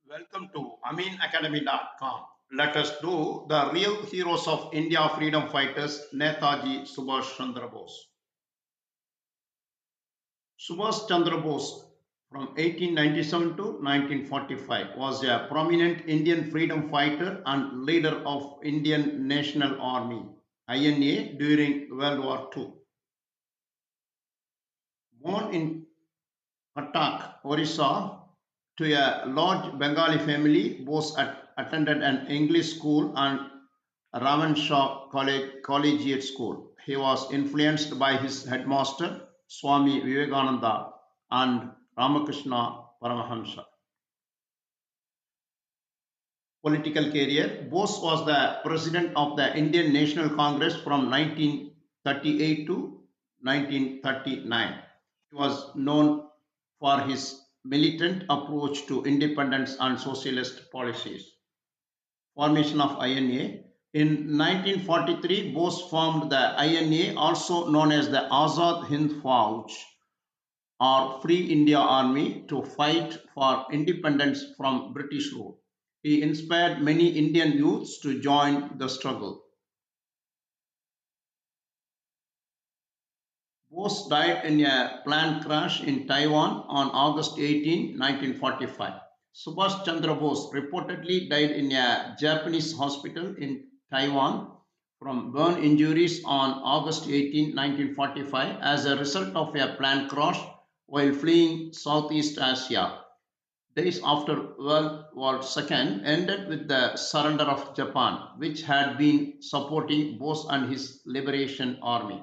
Welcome to AmeenAcademy.com. Let us do the real heroes of India freedom fighters, Netaji Subhas Chandra Bose. Subhas Chandra Bose from 1897 to 1945 was a prominent Indian freedom fighter and leader of Indian National Army INA during World War II. Born in Cuttack, Orissa, to a large Bengali family, Bose attended an English school and Ramanshaw Collegiate School. He was influenced by his headmaster, Swami Vivekananda, and Ramakrishna Paramahamsa. Political career: Bose was the president of the Indian National Congress from 1938 to 1939. He was known for his militant approach to independence and socialist policies. Formation of INA. In 1943, Bose formed the INA, also known as the Hind Fauj or Free India Army, to fight for independence from British rule. He inspired many Indian youths to join the struggle. Bose died in a plane crash in Taiwan on August 18, 1945. Subhash Chandra Bose reportedly died in a Japanese hospital in Taiwan from burn injuries on August 18, 1945, as a result of a plane crash while fleeing Southeast Asia. Days after World War II ended with the surrender of Japan, which had been supporting Bose and his liberation army.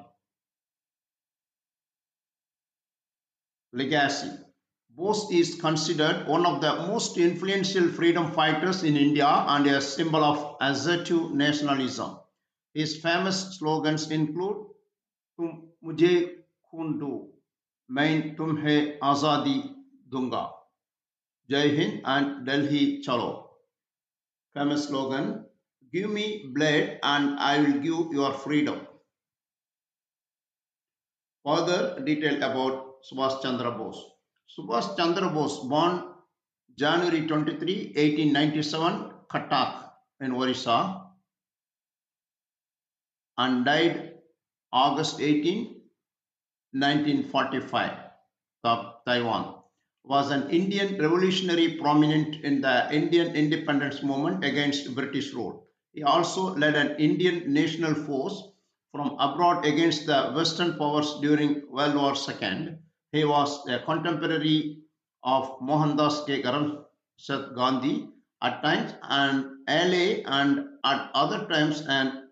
Legacy: Bose is considered one of the most influential freedom fighters in India and a symbol of assertive nationalism. His famous slogans include mujhe, khoon, tumhe, aazadi, dunga, Jai Hind, and Delhi Chalo. Famous slogan: Give me blood and I will give your freedom. Further detail about Subhash Chandra Bose. Subhash Chandra Bose, born January 23, 1897, Cuttack in Orissa, and died August 18, 1945, Taiwan, was an Indian revolutionary prominent in the Indian independence movement against British rule. He also led an Indian national force from abroad against the Western powers during World War II. He was a contemporary of Mohandas Karamchand Gandhi at times, an ally, and at other times an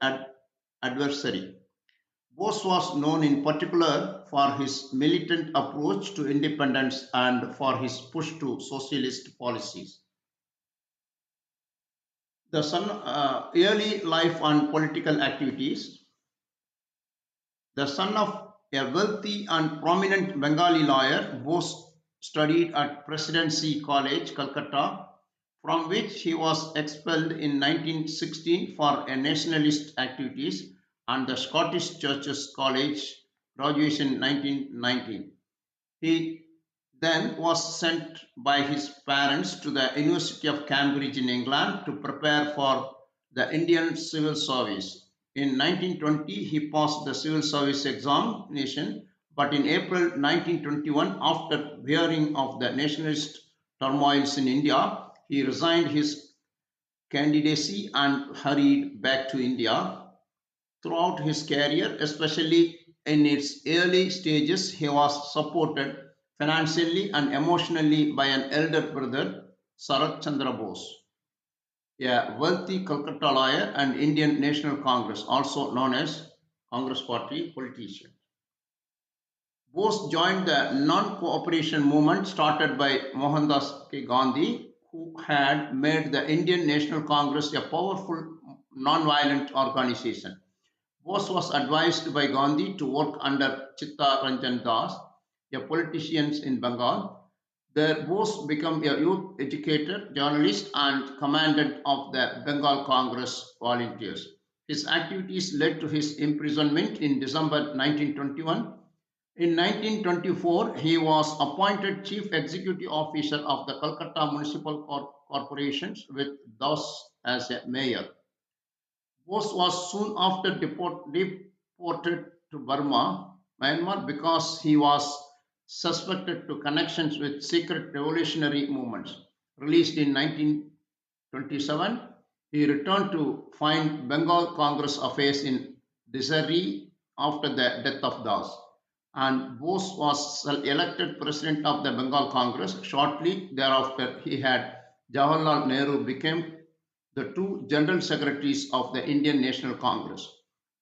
adversary. Bose was known in particular for his militant approach to independence and for his push to socialist policies. The early life and political activities. The son of a wealthy and prominent Bengali lawyer, Bose studied at Presidency College, Calcutta, from which he was expelled in 1916 for a nationalist activities, and the Scottish Churches College, graduation 1919. He then was sent by his parents to the University of Cambridge in England to prepare for the Indian Civil Service. In 1920, he passed the Civil Service examination, but in April 1921, after hearing of the nationalist turmoils in India, he resigned his candidacy and hurried back to India. Throughout his career, especially in its early stages, he was supported financially and emotionally by an elder brother, Sarat Chandra Bose, a wealthy Calcutta lawyer and Indian National Congress, also known as Congress Party politician. Bose joined the non-cooperation movement started by Mohandas Gandhi, who had made the Indian National Congress a powerful non-violent organization. Bose was advised by Gandhi to work under Chitta Ranjan Das, a politician in Bengal. There, Bose became a youth educator, journalist, and commandant of the Bengal Congress volunteers. His activities led to his imprisonment in December 1921. In 1924, he was appointed Chief Executive Officer of the Calcutta Municipal corporations with Das as a mayor. Bose was soon after deported to Burma, Myanmar, because he was suspected to connections with secret revolutionary movements. Released in 1927, he returned to find Bengal Congress affairs in disarray after the death of Das. And Bose was elected president of the Bengal Congress. Shortly thereafter, he had Jawaharlal Nehru became the two general secretaries of the Indian National Congress.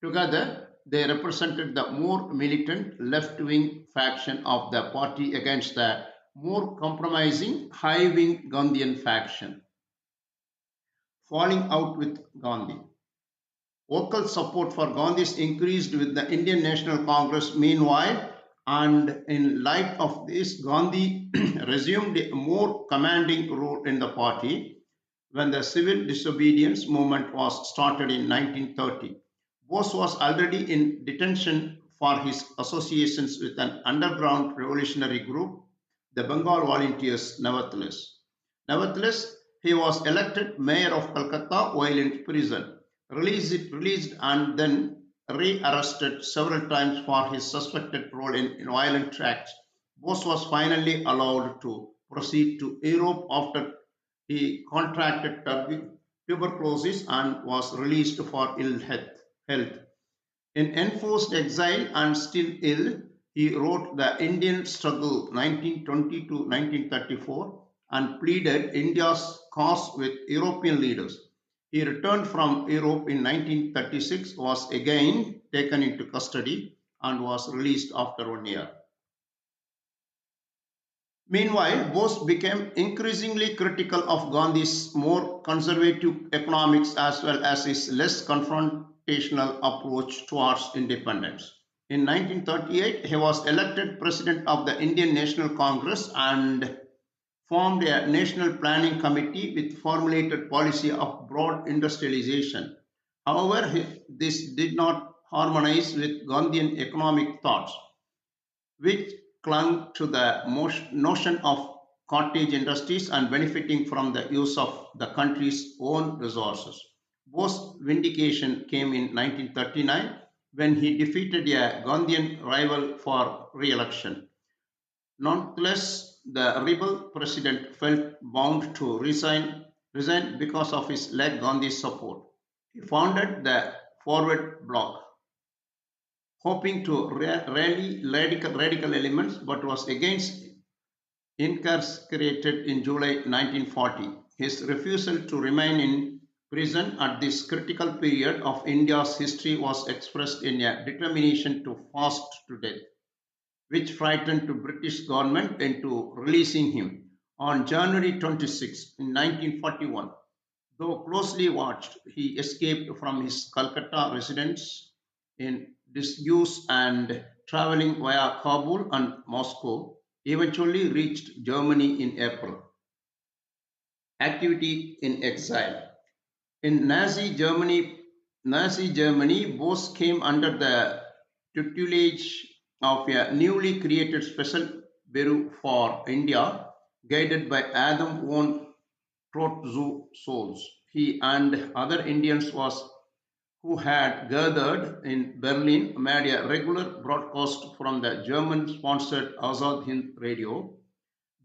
Together, they represented the more militant left wing faction of the party against the more compromising high wing Gandhian faction. Falling out with Gandhi. Vocal support for Gandhis increased with the Indian National Congress meanwhile, and in light of this, Gandhi resumed a more commanding role in the party when the civil disobedience movement was started in 1930. Bose was already in detention for his associations with an underground revolutionary group, the Bengal Volunteers, nevertheless. Nevertheless, he was elected mayor of Calcutta while in prison, released and then rearrested several times for his suspected role in violent acts. Bose was finally allowed to proceed to Europe after he contracted tuberculosis and was released for ill health. In enforced exile and still ill, he wrote The Indian Struggle 1920 to 1934 and pleaded India's cause with European leaders. He returned from Europe in 1936, was again taken into custody, and was released after 1 year. Meanwhile, Bose became increasingly critical of Gandhi's more conservative economics as well as his less confrontational approach towards independence. In 1938, he was elected president of the Indian National Congress and formed a national planning committee with formulated policy of broad industrialization. However, this did not harmonize with Gandhian economic thoughts, which clung to the notion of cottage industries and benefiting from the use of the country's own resources. Bose's vindication came in 1939 when he defeated a Gandhian rival for re-election. Nonetheless, the rebel president felt bound to resign because of his lack Gandhi's support. He founded the Forward Bloc, hoping to rally radical elements, but was against incarcerated in July 1940. His refusal to remain in prison at this critical period of India's history was expressed in a determination to fast to death, which frightened the British government into releasing him. On January 26, 1941, though closely watched, he escaped from his Calcutta residence in disuse and traveling via Kabul and Moscow, eventually reached Germany in April. Activity in exile. In Nazi Germany, Bose came under the tutelage of a newly created Special Bureau for India, guided by Adam von Trotzu-Sols. He and other Indians who had gathered in Berlin made a regular broadcast from the German-sponsored Azad Hind radio,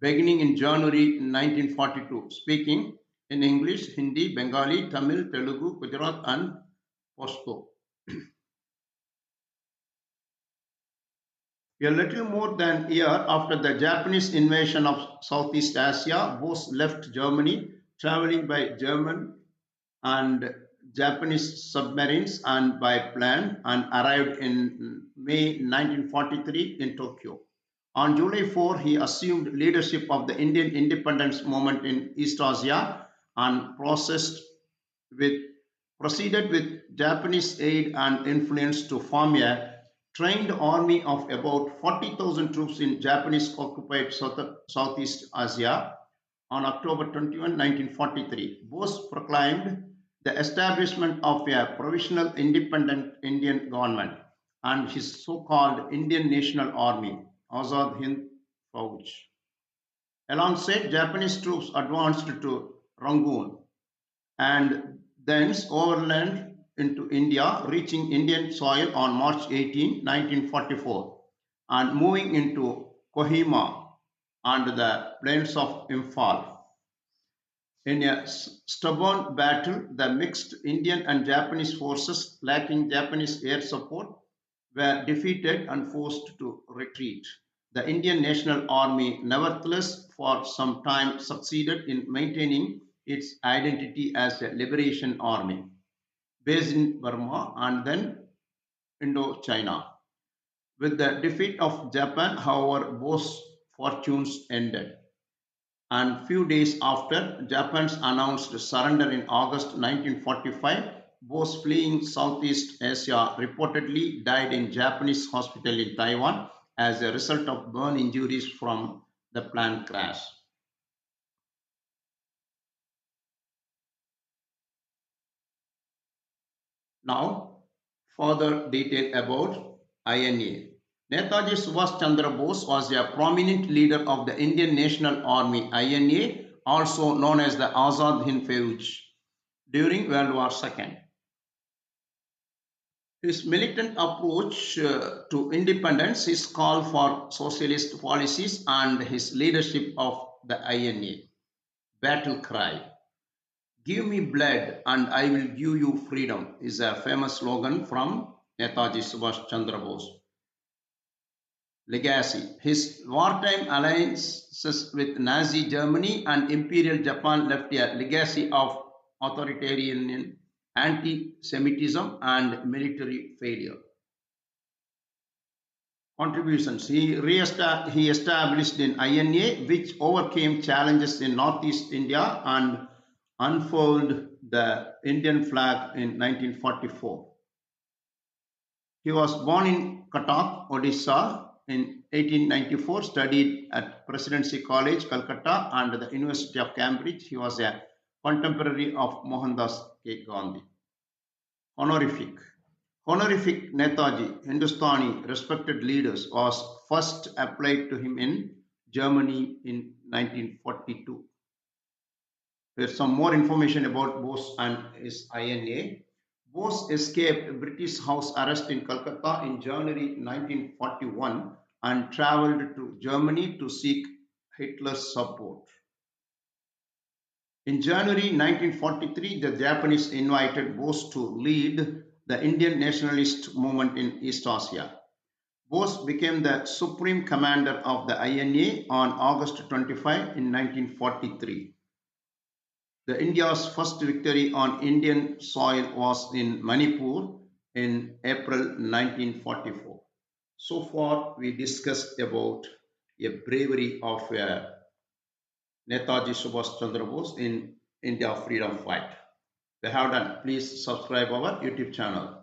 beginning in January 1942, speaking in English, Hindi, Bengali, Tamil, Telugu, Gujarat, and Pashto. A little more than a year after the Japanese invasion of Southeast Asia, Bose left Germany, traveling by German and Japanese submarines and by plane, and arrived in May 1943 in Tokyo. On July 4, he assumed leadership of the Indian independence movement in East Asia and with, proceeded with Japanese aid and influence to form a trained army of about 40,000 troops in Japanese occupied Southeast Asia. On October 21, 1943, Bose proclaimed the establishment of a provisional independent Indian government and his so-called Indian National Army, Azad Hind Fauj. Alongside, Japanese troops advanced to Rangoon, and thence overland into India, reaching Indian soil on March 18, 1944, and moving into Kohima and the plains of Imphal. In a stubborn battle, the mixed Indian and Japanese forces, lacking Japanese air support, were defeated and forced to retreat. The Indian National Army, nevertheless, for some time succeeded in maintaining its identity as a liberation army based in Burma and then Indochina. With the defeat of Japan, however, both fortunes ended. And few days after Japan's announced surrender in August 1945, Bose fleeing Southeast Asia reportedly died in Japanese hospital in Taiwan as a result of burn injuries from the plane crash. Now, further detail about INA. Netaji Subhas Chandra Bose was a prominent leader of the Indian National Army INA, also known as the Azad Hind Fauj, during World War II. His militant approach to independence, his call for socialist policies, and his leadership of the INA battle cry, "Give me blood and I will give you freedom," is a famous slogan from Netaji Subhash Chandra Bose. Legacy. His wartime alliances with Nazi Germany and Imperial Japan left a legacy of authoritarian anti Semitism and military failure. Contributions. He established in INA, which overcame challenges in Northeast India and unfurled the Indian flag in 1944. He was born in Cuttack, Odisha in 1894, studied at Presidency College, Calcutta, and the University of Cambridge. He was a contemporary of Mohandas K. Gandhi. Honorific. Honorific Netaji, Hindustani respected leaders, was first applied to him in Germany in 1942. Here's some more information about Bose and his INA. Bose escaped British house arrest in Calcutta in January 1941 and traveled to Germany to seek Hitler's support. In January 1943, the Japanese invited Bose to lead the Indian nationalist movement in East Asia. Bose became the supreme commander of the INA on August 25 in 1943. The India's first victory on Indian soil was in Manipur in April 1944. So far, we discussed about a bravery of Netaji Subhas Chandra Bose in India freedom fight. We have done. Please subscribe our YouTube channel.